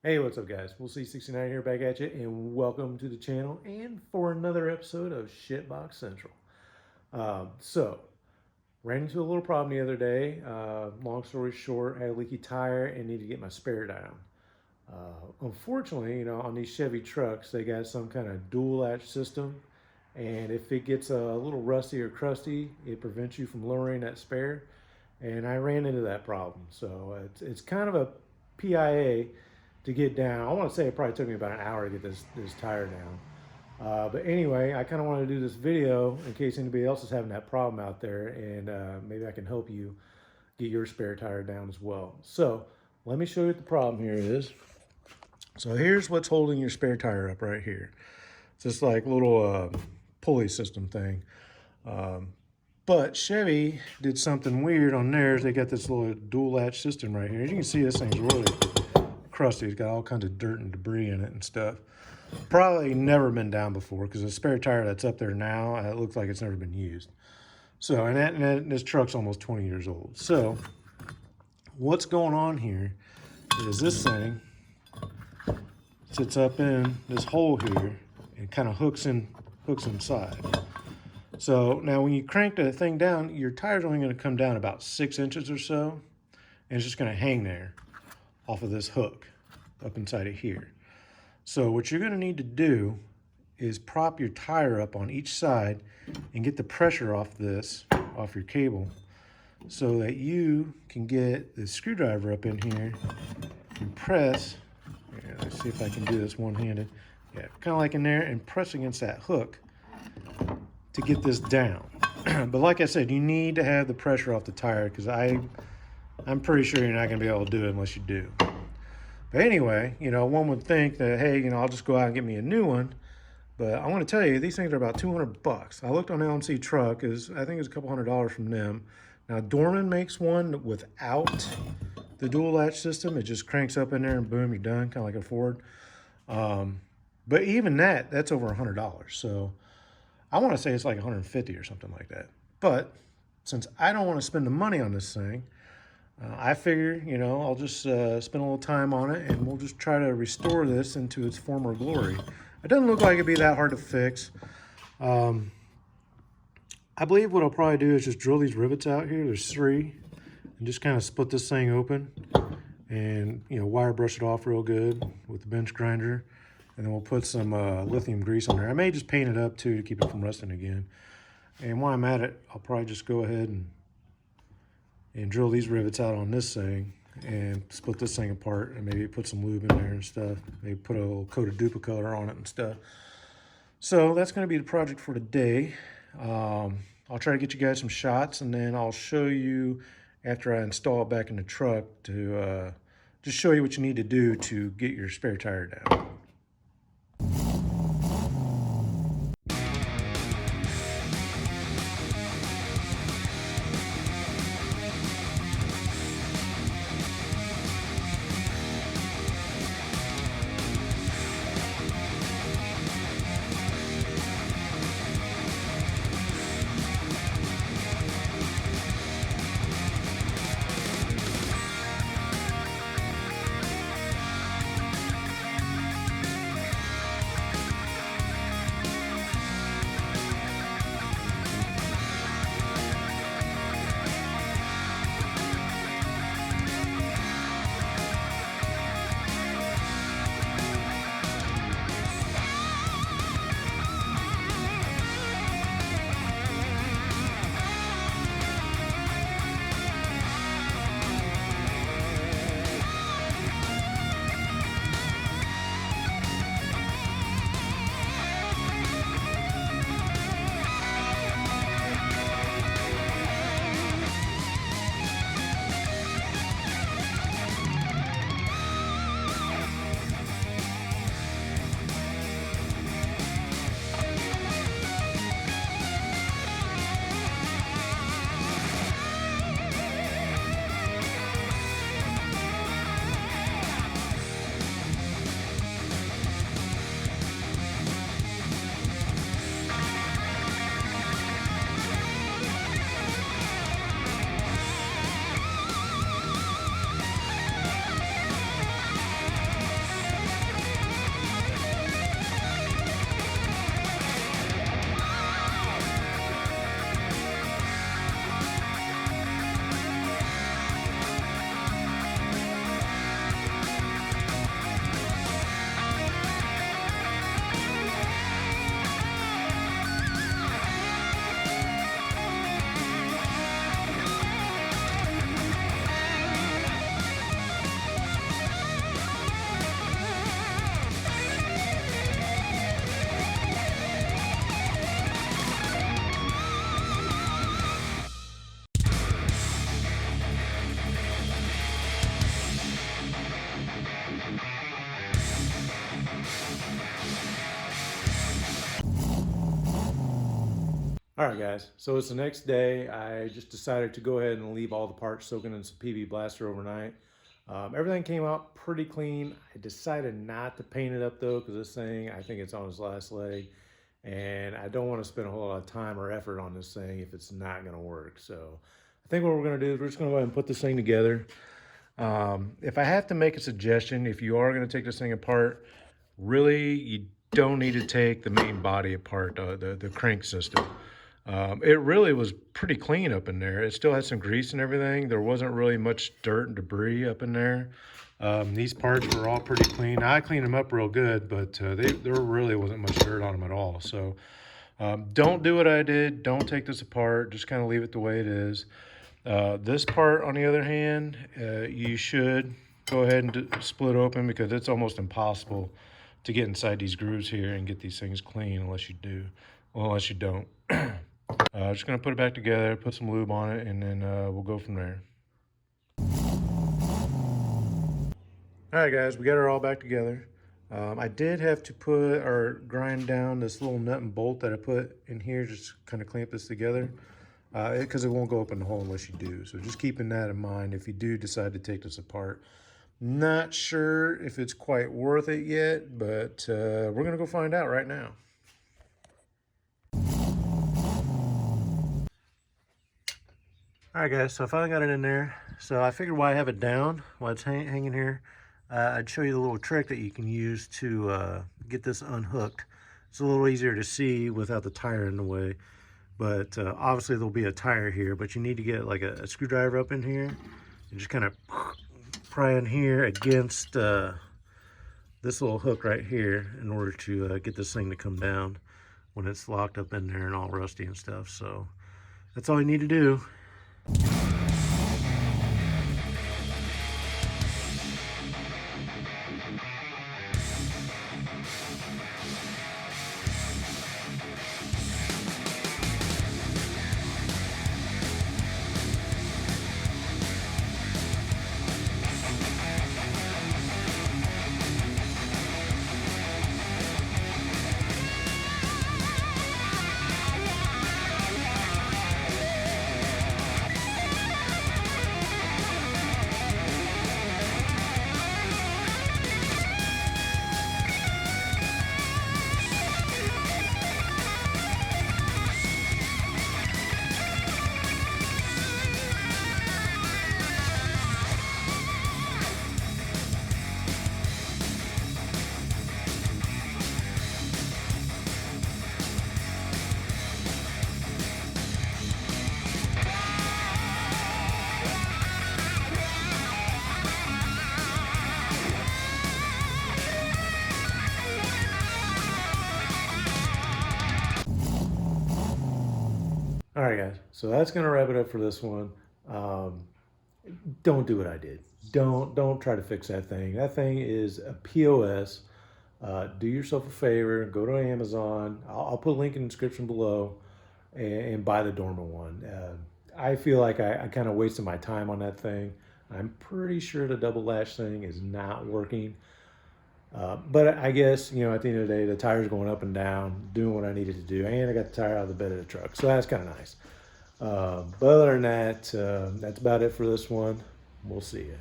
Hey, what's up, guys? We'll see 69 here back at you, and welcome to the channel and for another episode of Shitbox Central. So, ran into a little problem the other day. Long story short, I had a leaky tire and needed to get my spare down. Unfortunately, on these Chevy trucks, they got some kind of dual latch system, and if it gets a little rusty or crusty, it prevents you from lowering that spare. And I ran into that problem, so it's kind of a PIA to get down. I want to say it probably took me about an hour to get this tire down. But anyway, I kind of want to do this video in case anybody else is having that problem out there, and maybe I can help you get your spare tire down as well. So let me show you what the problem here is. So here's what's holding your spare tire up right here. It's this like little pulley system thing. But Chevy did something weird on theirs. They got this little dual latch system right here. As you can see, this thing's really crusty. It's got all kinds of dirt and debris in it and stuff. Probably never been down before because the spare tire that's up there now, it looks like it's never been used. So, and this truck's almost 20 years old. So, what's going on here is this thing sits up in this hole here and kind of hooks inside. So now when you crank the thing down, your tire's only going to come down about 6 inches or so, and it's just going to hang there off of this hook up inside of here. So what you're going to need to do is prop your tire up on each side and get the pressure off your cable, so that you can get the screwdriver up in here and press. Let's see if I can do this one-handed. Yeah, kind of like in there, and press against that hook to get this down. But like I said, you need to have the pressure off the tire, because I'm pretty sure you're not going to be able to do it unless you do. But anyway, one would think that, hey, I'll just go out and get me a new one. But I want to tell you, these things are about $200. I looked on LMC Truck, I think it's a couple $100 from them. Now, Dorman makes one without the dual latch system. It just cranks up in there and boom, you're done, kind of like a Ford. But even that's over $100. So I want to say it's like 150 or something like that. But since I don't want to spend the money on this thing, I figure, I'll just spend a little time on it, and we'll just try to restore this into its former glory. It doesn't look like it'd be that hard to fix. I believe what I'll probably do is just drill these rivets out here. There's 3, and just kind of split this thing open, and wire brush it off real good with the bench grinder, and then we'll put some lithium grease on there. I may just paint it up too to keep it from rusting again. And while I'm at it, I'll probably just go ahead and drill these rivets out on this thing and split this thing apart, and maybe put some lube in there and stuff. Maybe put a little coat of Duplicolor on it and stuff. So that's going to be the project for today. I'll try to get you guys some shots, and then I'll show you after I install it back in the truck to just show you what you need to do to get your spare tire down. All right, guys. So it's the next day. I just decided to go ahead and leave all the parts soaking in some PB Blaster overnight. Everything came out pretty clean. I decided not to paint it up though, because this thing, I think it's on its last leg, and I don't want to spend a whole lot of time or effort on this thing if it's not going to work. So I think what we're going to do is we're just going to go ahead and put this thing together. If I have to make a suggestion, if you are going to take this thing apart, really you don't need to take the main body apart, the crank system. It really was pretty clean up in there. It still had some grease and everything. There wasn't really much dirt and debris up in there. These parts were all pretty clean. I cleaned them up real good, but there really wasn't much dirt on them at all. So don't do what I did. Don't take this apart. Just kind of leave it the way it is. This part, on the other hand, you should go ahead and split open, because it's almost impossible to get inside these grooves here and get these things clean unless you do. Well, unless you don't. Just going to put it back together, put some lube on it, and then we'll go from there. Alright guys, we got it all back together. I did have to put or grind down this little nut and bolt that I put in here, just to kind of clamp this together, because it won't go up in the hole unless you do. So just keeping that in mind if you do decide to take this apart. Not sure if it's quite worth it yet, but we're going to go find out right now. All right, guys, so I finally got it in there. So I figured why I have it down, while it's hanging here, I'd show you the little trick that you can use to get this unhooked. It's a little easier to see without the tire in the way, but obviously there'll be a tire here, but you need to get like a screwdriver up in here and just kind of pry in here against this little hook right here in order to get this thing to come down when it's locked up in there and all rusty and stuff. So that's all you need to do. All right, guys. So that's gonna wrap it up for this one. Don't do what I did. Don't try to fix that thing. That thing is a POS. Do yourself a favor. Go to Amazon. I'll put a link in the description below, and buy the dormant one. I feel like I kind of wasted my time on that thing. I'm pretty sure the double latch thing is not working. But I guess, you know, at the end of the day, the tire's going up and down, doing what I needed to do, and I got the tire out of the bed of the truck, so that's kind of nice. But other than that, that's about it for this one. We'll see you.